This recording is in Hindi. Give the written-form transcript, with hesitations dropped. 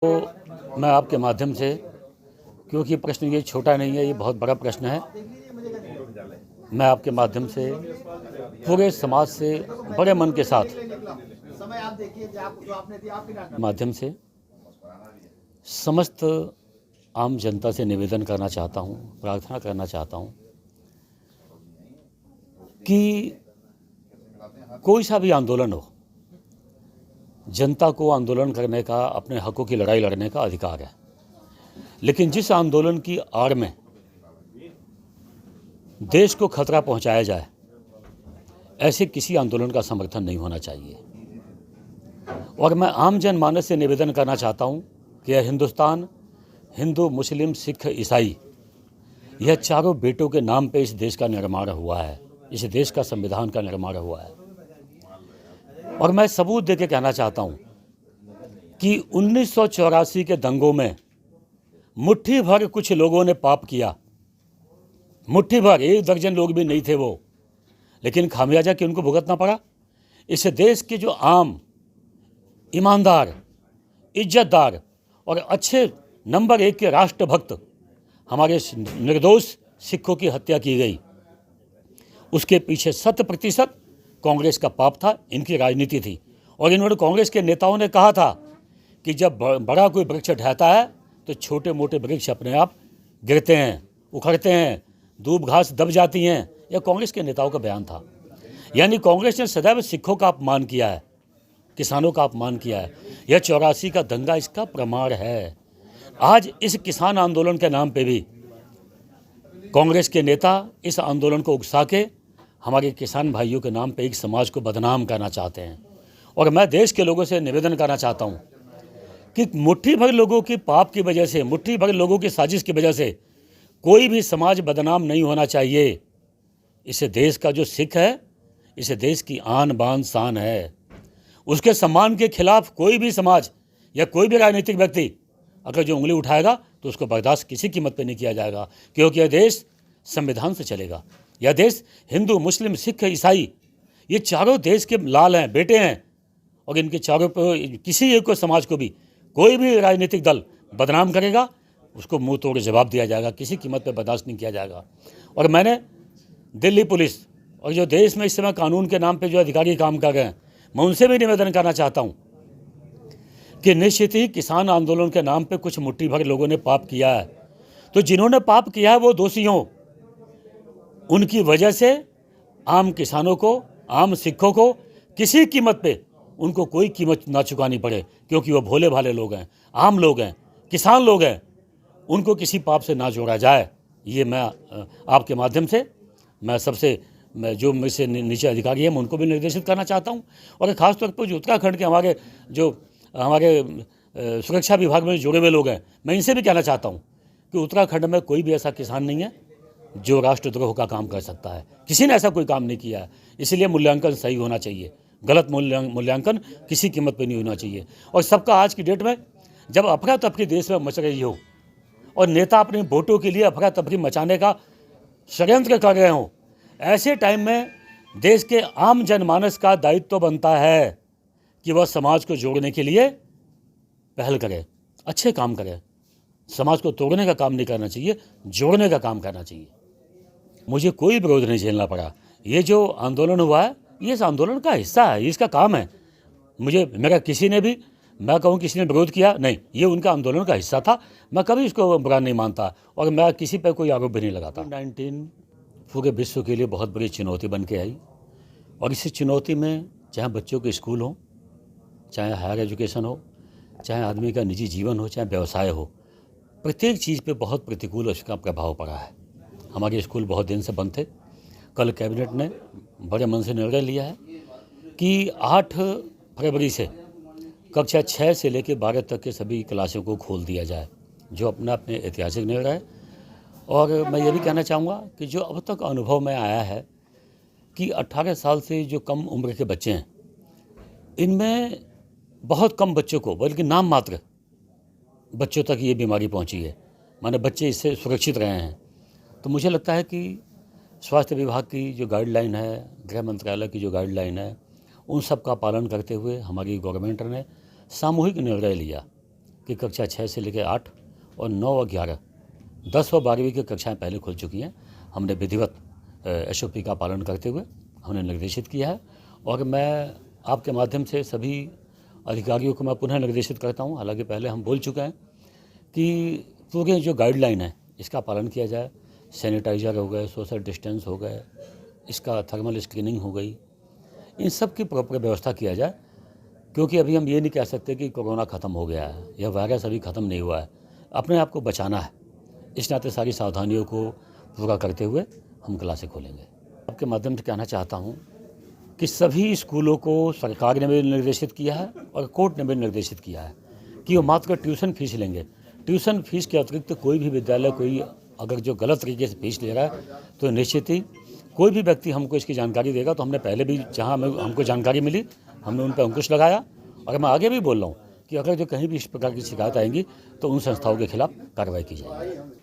तो मैं आपके माध्यम से, क्योंकि प्रश्न ये छोटा नहीं है, ये बहुत बड़ा प्रश्न है, मैं आपके माध्यम से पूरे समाज से बड़े मन के साथ माध्यम से समस्त आम जनता से निवेदन करना चाहता हूँ, प्रार्थना करना चाहता हूँ कि कोई सा भी आंदोलन हो, जनता को आंदोलन करने का, अपने हकों की लड़ाई लड़ने का अधिकार है, लेकिन जिस आंदोलन की आड़ में देश को खतरा पहुंचाया जाए, ऐसे किसी आंदोलन का समर्थन नहीं होना चाहिए। और मैं आम जनमानस से निवेदन करना चाहता हूं कि यह हिंदुस्तान हिंदू, मुस्लिम, सिख, ईसाई, यह चारों बेटों के नाम पे इस देश का निर्माण हुआ है, इस देश का संविधान का निर्माण हुआ है। और मैं सबूत देके कहना चाहता हूं कि 1984 के दंगों में मुट्ठी भर कुछ लोगों ने पाप किया, मुट्ठी भर, 1 दर्जन लोग भी नहीं थे वो, लेकिन खामियाजा कि उनको भुगतना पड़ा। इस देश के जो आम, ईमानदार, इज्जतदार और अच्छे नंबर 1 के राष्ट्रभक्त हमारे निर्दोष सिखों की हत्या की गई, उसके पीछे 100% कांग्रेस का पाप था, इनकी राजनीति थी। और इन्होंने, कांग्रेस के नेताओं ने कहा था कि जब बड़ा कोई वृक्ष ढहता है तो छोटे मोटे वृक्ष अपने आप गिरते हैं, उखड़ते हैं, दूब घास दब जाती हैं। यह कांग्रेस के नेताओं का बयान था। यानी कांग्रेस ने सदैव सिखों का अपमान किया है, किसानों का अपमान किया है। यह 84 का दंगा इसका प्रमाण है। आज इस किसान आंदोलन के नाम पे भी कांग्रेस के नेता इस आंदोलन को उकसा के हमारे किसान भाइयों के नाम पे एक समाज को बदनाम करना चाहते हैं। और मैं देश के लोगों से निवेदन करना चाहता हूँ कि मुट्ठी भर लोगों की पाप की वजह से, मुट्ठी भर लोगों की साजिश की वजह से कोई भी समाज बदनाम नहीं होना चाहिए। इस देश का जो सिख है, इस देश की आन बान शान है। उसके सम्मान के खिलाफ कोई भी समाज या कोई भी राजनीतिक व्यक्ति अगर जो उंगली उठाएगा तो उसको बर्दाश्त किसी कीमत पे नहीं किया जाएगा, क्योंकि यह देश संविधान से चलेगा। यह देश हिंदू, मुस्लिम, सिख, ईसाई, ये चारों देश के लाल हैं, बेटे हैं। और इनके चारों पर किसी एक को, समाज को भी कोई भी राजनीतिक दल बदनाम करेगा, उसको मुंह तोड़ जवाब दिया जाएगा, किसी कीमत पे बर्दाश्त नहीं किया जाएगा। और मैंने दिल्ली पुलिस और जो देश में इस समय कानून के नाम पे जो अधिकारी काम कर रहे हैं, मैं उनसे भी निवेदन करना चाहता हूं कि निश्चित ही किसान आंदोलन के नाम पे कुछ मुट्ठी भर लोगों ने पाप किया है, तो जिन्होंने पाप किया है वो दोषी हों। उनकी वजह से आम किसानों को, आम सिखों को किसी कीमत पे उनको कोई कीमत ना चुकानी पड़े, क्योंकि वो भोले भाले लोग हैं, आम लोग हैं, किसान लोग हैं। उनको किसी पाप से ना जोड़ा जाए। ये मैं आपके माध्यम से मैं सबसे, मैं जो मेरे से नीचे अधिकारी हैं, मैं उनको भी निर्देशित करना चाहता हूँ। और ख़ासतौर पर जो उत्तराखंड के हमारे सुरक्षा विभाग में जुड़े हुए लोग हैं, मैं इनसे भी कहना चाहता हूँ कि उत्तराखंड में कोई भी ऐसा किसान नहीं है जो राष्ट्रद्रोह का काम कर सकता है। किसी ने ऐसा कोई काम नहीं किया है। इसलिए मूल्यांकन सही होना चाहिए, गलत मूल्यांकन किसी कीमत पर नहीं होना चाहिए। और सबका आज की डेट में जब अफरा तफरी देश में मच रही हो और नेता अपने वोटों के लिए अफरा तफरी मचाने का षड्यंत्र कर रहे हों, ऐसे टाइम में देश के आम जनमानस का दायित्व बनता है कि वह समाज को जोड़ने के लिए पहल करे, अच्छे काम करे। समाज को तोड़ने का काम नहीं करना चाहिए, जोड़ने का काम करना चाहिए। मुझे कोई विरोध नहीं झेलना पड़ा। ये जो आंदोलन हुआ है, ये इस आंदोलन का हिस्सा है, इसका काम है। मेरा किसी ने भी, मैं कहूँ किसी ने विरोध किया नहीं, ये उनका आंदोलन का हिस्सा था। मैं कभी इसको बुरा नहीं मानता और मैं किसी पर कोई आरोप भी नहीं लगाता। 19 पूरे विश्व के लिए बहुत बड़ी चुनौती बन के आई, और इस चुनौती में चाहे बच्चों के स्कूल हो, चाहे हायर एजुकेशन हो, चाहे आदमी का निजी जीवन हो, चाहे व्यवसाय हो, प्रत्येक चीज़ पे बहुत प्रतिकूल उसका प्रभाव पड़ा है। हमारे स्कूल बहुत दिन से बंद थे। कल कैबिनेट ने बड़े मन से निर्णय लिया है कि 8 फरवरी से कक्षा 6 से लेकर 12 तक के सभी क्लासों को खोल दिया जाए, जो अपने ऐतिहासिक निर्णय है। और मैं ये भी कहना चाहूँगा कि जो अब तक अनुभव में आया है कि 18 साल से जो कम उम्र के बच्चे हैं, इनमें बहुत कम बच्चों को, बल्कि नाम मात्र बच्चों तक ये बीमारी पहुंची है। माने बच्चे इससे सुरक्षित रहे हैं। तो मुझे लगता है कि स्वास्थ्य विभाग की जो गाइडलाइन है, गृह मंत्रालय की जो गाइडलाइन है, उन सब का पालन करते हुए हमारी गवर्नमेंट ने सामूहिक निर्णय लिया कि कक्षा 6 से लेकर 8 और 9 और 11, 10 व 12वीं की कक्षाएं पहले खुल चुकी हैं। हमने विधिवत SOP का पालन करते हुए हमने निर्देशित किया है और मैं आपके माध्यम से सभी अधिकारियों को मैं पुनः निर्देशित करता हूं, हालांकि पहले हम बोल चुके हैं कि पूरे जो गाइडलाइन है इसका पालन किया जाए। सैनिटाइज़र हो गए, सोशल डिस्टेंस हो गए, इसका थर्मल स्क्रीनिंग हो गई, इन सब की प्रॉपर व्यवस्था किया जाए, क्योंकि अभी हम ये नहीं कह सकते कि कोरोना ख़त्म हो गया है या वायरस अभी ख़त्म नहीं हुआ है। अपने आप को बचाना है, इस नाते सारी सावधानियों को पूरा करते हुए हम क्लासें खोलेंगे। आपके माध्यम से कहना चाहता हूँ कि सभी स्कूलों को सरकार ने भी निर्देशित किया है और कोर्ट ने भी निर्देशित किया है कि वो मात्र ट्यूशन फीस लेंगे। ट्यूशन फीस के अतिरिक्त कोई भी विद्यालय कोई अगर जो गलत तरीके से फीस ले रहा है तो निश्चित ही कोई भी व्यक्ति हमको इसकी जानकारी देगा तो हमने पहले भी जहाँ हमको जानकारी मिली हमने उन पर अंकुश लगाया और मैं आगे भी बोल रहा हूँ कि अगर जो कहीं भी इस प्रकार की शिकायत आएंगी तो उन संस्थाओं के खिलाफ कार्रवाई की जाएगी।